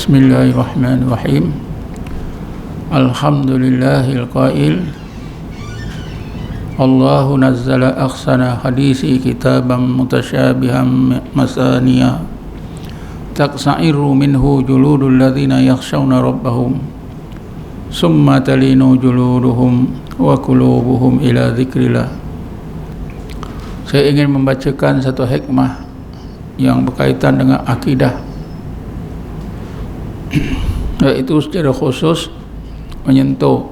Bismillahirrahmanirrahim. Alhamdulillahil qail Allahu nazzala ahsana hadisi kitaban mutasyabihan masaniya taqsa'iru minhu juludul ladzina yakhshawna rabbahum summa talinu juluduhum wa qulubuhum ila dzikrillah. Saya ingin membacakan satu hikmah yang berkaitan dengan akidah, yaitu secara khusus menyentuh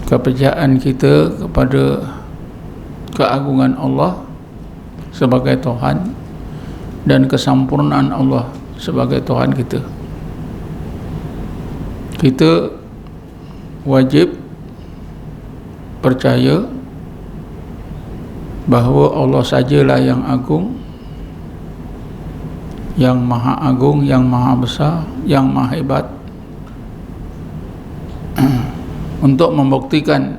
kepercayaan kita kepada keagungan Allah sebagai Tuhan dan kesempurnaan Allah sebagai Tuhan kita. Kita wajib percaya bahawa Allah sajalah yang agung, yang maha agung, yang maha besar, yang maha hebat. Untuk membuktikan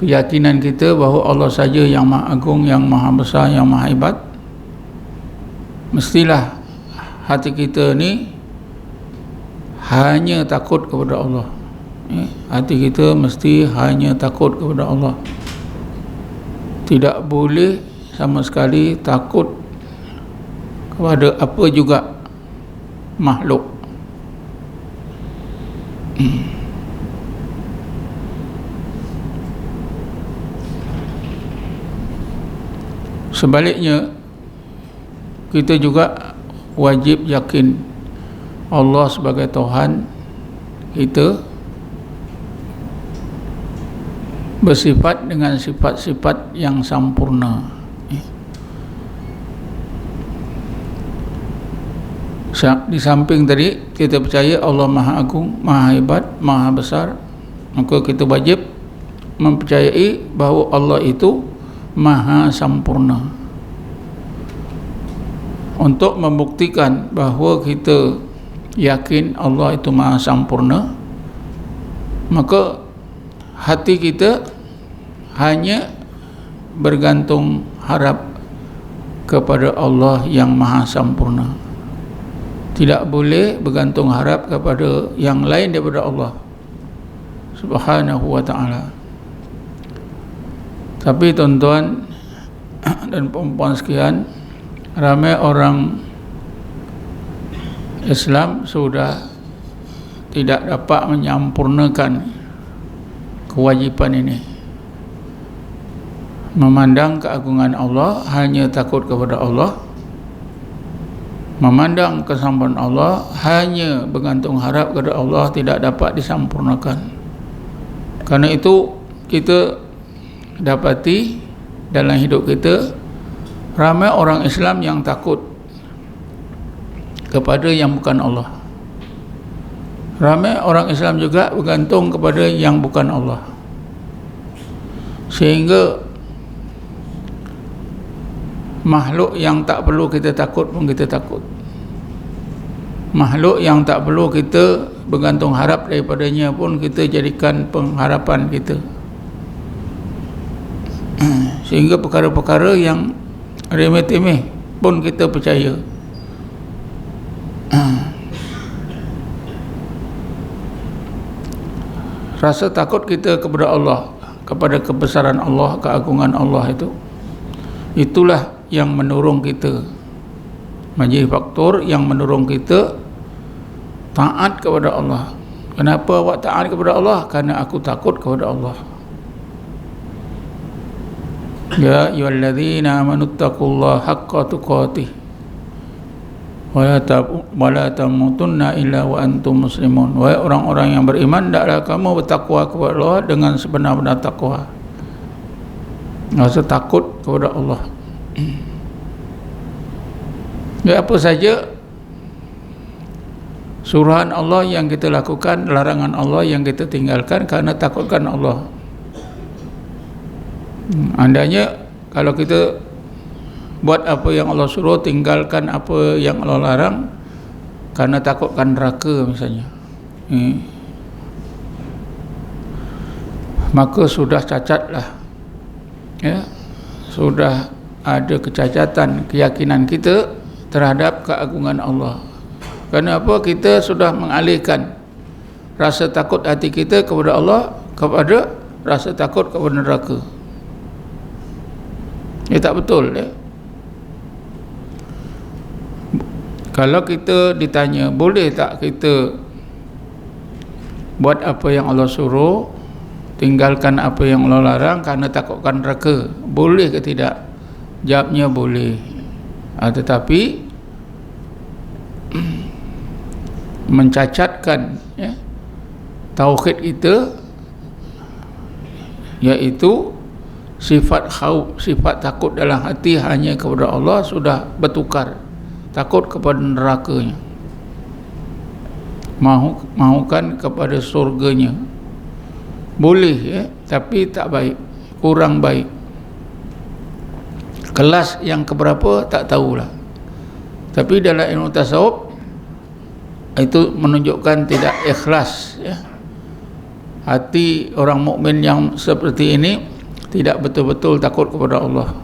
keyakinan kita bahawa Allah saja yang maha agung, yang maha besar, yang maha hebat, mestilah hati kita ni hanya takut kepada Allah. Hati kita mesti hanya takut kepada Allah. Tidak boleh sama sekali takut kepada apa juga makhluk. Sebaliknya, kita juga wajib yakin Allah sebagai Tuhan kita bersifat dengan sifat-sifat yang sempurna. Di samping tadi kita percaya Allah maha agung, maha hebat, maha besar, maka kita wajib mempercayai bahawa Allah itu maha sempurna. Untuk membuktikan bahawa kita yakin Allah itu maha sempurna, maka hati kita hanya bergantung harap kepada Allah yang maha sempurna. Tidak boleh bergantung harap kepada yang lain daripada Allah Subhanahu wa ta'ala. Tapi tuan-tuan dan puan-puan sekalian, ramai orang Islam sudah tidak dapat menyempurnakan kewajipan ini. Memandang keagungan Allah, hanya takut kepada Allah. Memandang kesempurnaan Allah, hanya bergantung harap kepada Allah, tidak dapat disempurnakan. Karena itu kita dapati dalam hidup kita ramai orang Islam yang takut kepada yang bukan Allah. Ramai orang Islam juga bergantung kepada yang bukan Allah, sehingga makhluk yang tak perlu kita takut pun kita takut. Makhluk yang tak perlu kita bergantung harap daripadanya pun kita jadikan pengharapan kita. Sehingga perkara-perkara yang remeh-temeh pun kita percaya. Rasa takut kita kepada Allah, kepada kebesaran Allah, keagungan Allah itulah yang mendorong kita, menjadi faktor yang mendorong kita taat kepada Allah. Kenapa awak taat kepada Allah? Karena aku takut kepada Allah. Ya ayyuhalladzina amanu taqullaha haqqa tuqatih wa la tamutunna illa wa antum muslimun. Wahai orang-orang yang beriman, hendaklah kamu bertakwa kepada Allah dengan sebenar-benar takwa. Rasa takut kepada Allah. Ya, apa saja suruhan Allah yang kita lakukan, larangan Allah yang kita tinggalkan karena takutkan Allah. Andainya kalau kita buat apa yang Allah suruh, tinggalkan apa yang Allah larang karena takutkan neraka misalnya, maka sudah cacatlah, ya, sudah ada kecacatan keyakinan kita terhadap keagungan Allah. Kenapa kita sudah mengalihkan rasa takut hati kita kepada Allah kepada rasa takut kepada neraka? Ini tak betul ya. Kalau kita ditanya, boleh tak kita buat apa yang Allah suruh, tinggalkan apa yang Allah larang kerana takutkan neraka? Boleh ke tidak? Jawabnya boleh. Tetapi mencacatkan ya, tauhid kita, iaitu sifat khauf, sifat takut dalam hati hanya kepada Allah, sudah bertukar takut kepada nerakanya, mahukan kepada surganya. Boleh ya, tapi tak baik, kurang baik. Kelas yang keberapa tak tahulah. Tapi dalam ilmu tasawuf itu menunjukkan tidak ikhlas ya. Hati orang mukmin yang seperti ini tidak betul-betul takut kepada Allah.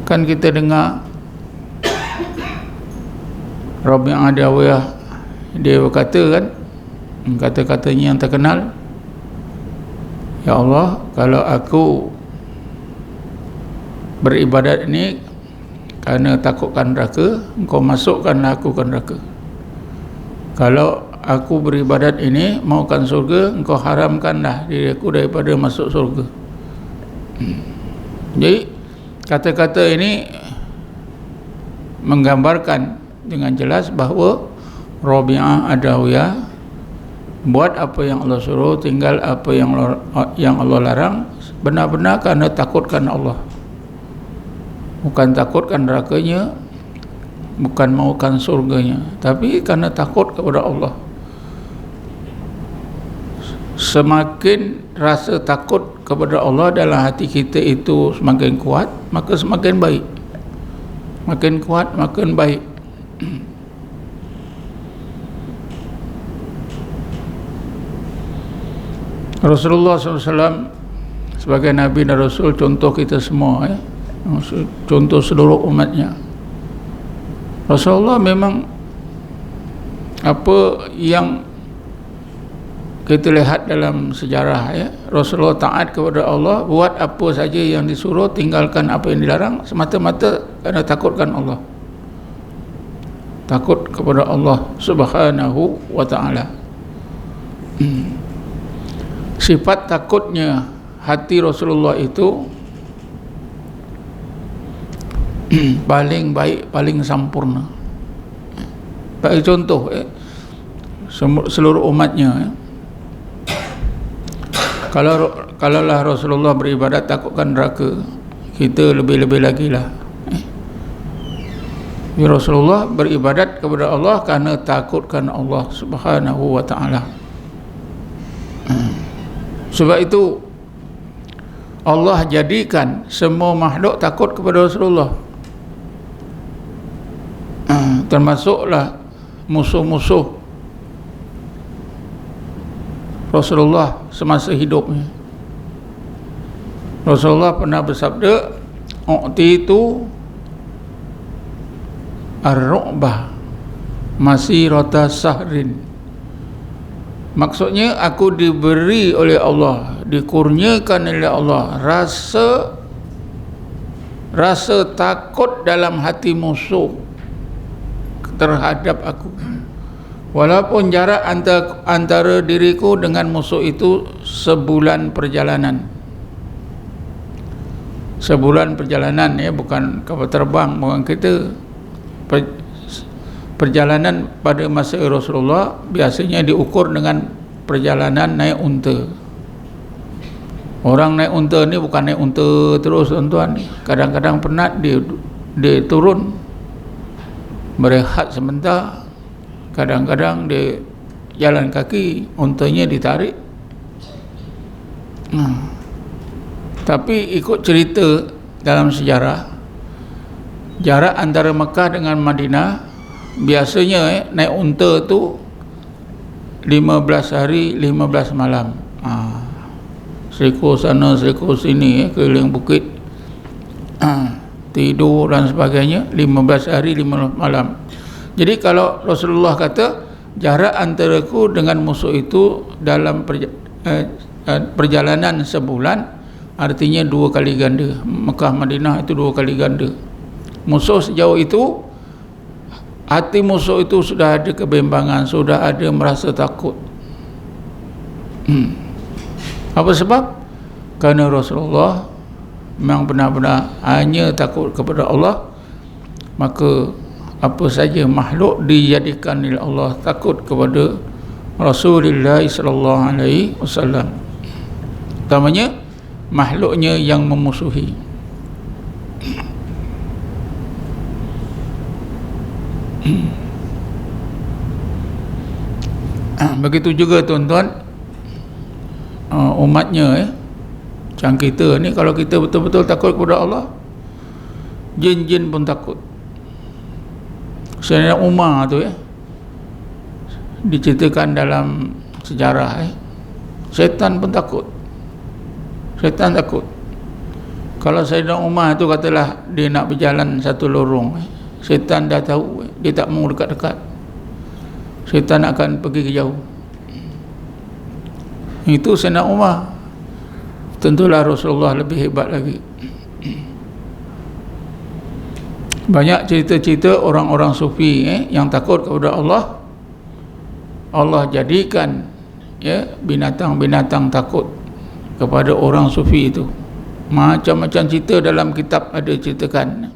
Kan kita dengar Rabi' Adawiyah, dia berkata kan, kata-katanya yang terkenal, ya Allah, kalau aku beribadat ini kerana takutkan neraka, Engkau masukkanlah aku ke neraka. Kalau aku beribadat ini maukan surga, Engkau haramkanlah diri aku daripada masuk surga. Jadi kata-kata ini menggambarkan dengan jelas bahawa Rabi'ah Adawiyah buat apa yang Allah suruh, tinggal apa yang Allah larang, benar-benar kerana takutkan Allah, bukan takutkan nerakanya, bukan maukan surganya, tapi kerana takut kepada Allah. Semakin rasa takut kepada Allah dalam hati kita itu semakin kuat, maka semakin baik. Makin kuat, makin baik. Rasulullah SAW sebagai Nabi dan Rasul, contoh kita semua ya, contoh seluruh umatnya. Rasulullah memang apa yang kita lihat dalam sejarah ya, Rasulullah taat kepada Allah, buat apa saja yang disuruh, tinggalkan apa yang dilarang, semata-mata kerana takutkan Allah, takut kepada Allah Subhanahu wa ta'ala. Sifat takutnya hati Rasulullah itu paling baik, paling sempurna. Bagi contoh seluruh umatnya, kalaulah Rasulullah beribadat takutkan neraka, kita lebih-lebih lagi lah. Rasulullah beribadat kepada Allah kerana takutkan Allah Subhanahu wa ta'ala. Sebab itu Allah jadikan semua makhluk takut kepada Rasulullah, termasuklah musuh-musuh Rasulullah semasa hidupnya. Rasulullah pernah bersabda, "U'titu ar-ru'bah masirata sahrin." Maksudnya, aku diberi oleh Allah, dikurniakan oleh Allah rasa takut dalam hati musuh terhadap aku, walaupun jarak antara diriku dengan musuh itu sebulan perjalanan. Sebulan perjalanan ya, bukan kapal terbang, bukan kereta. Perjalanan pada masa Rasulullah biasanya diukur dengan perjalanan naik unta. Orang naik unta ni bukan naik unta terus tuan-tuan, kadang-kadang penat dia turun berehat sebentar, kadang-kadang dia jalan kaki, untanya ditarik. Tapi ikut cerita dalam sejarah, jarak antara Mekah dengan Madinah biasanya naik unta tu 15 hari 15 malam. Serikul sana serikul sini keliling bukit. tidur dan sebagainya, 15 hari 15 malam. Jadi kalau Rasulullah kata jarak antaraku dengan musuh itu dalam perjalanan sebulan, artinya 2 kali ganda. Mekah Madinah itu 2 kali ganda. Musuh sejauh itu, hati musuh itu sudah ada kebimbangan, sudah ada merasa takut. Apa sebab? Kerana Rasulullah memang benar-benar hanya takut kepada Allah, maka apa saja makhluk dijadikan oleh Allah takut kepada Rasulullah sallallahu alaihi wasallam. Utamanya makhluknya yang memusuhi. Begitu juga tuan-tuan, umatnya macam kita ni, kalau kita betul-betul takut kepada Allah, jin-jin pun takut. Sayyidina Umar tu diceritakan dalam sejarah, syaitan pun takut. Syaitan takut. Kalau Sayyidina Umar tu katalah dia nak berjalan satu lorong, syaitan dah tahu, dia tak mau dekat-dekat. Syaitan akan pergi ke jauh. Itu Sayyidina Umar. Tentulah Rasulullah lebih hebat lagi. Banyak cerita-cerita orang-orang sufi yang takut kepada Allah, Allah jadikan binatang-binatang takut kepada orang sufi itu. Macam-macam cerita dalam kitab ada ceritakan.